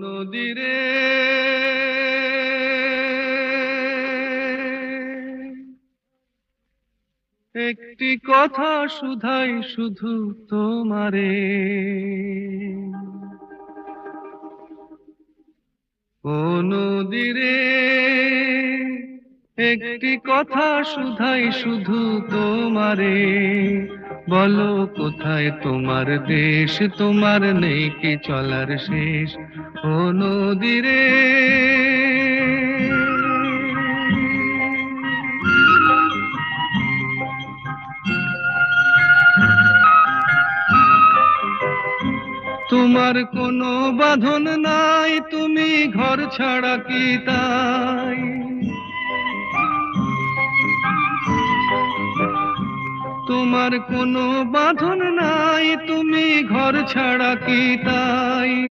নদীরে একটি কথা শুধাই শুধু তোমারে, ও নদীরে একটি কথা শুধাই শুধু তোমারে। বলো কোথায় তোমার দেশ, তোমার নেই কি চলার শেষ, ও নদীরে। তোমার কোনো বাঁধন নাই, তুমি ঘর ছাড়া কি তাই? তোমার কোনো বাঁধন নাই, তুমি ঘর ছাড়া কি তাই?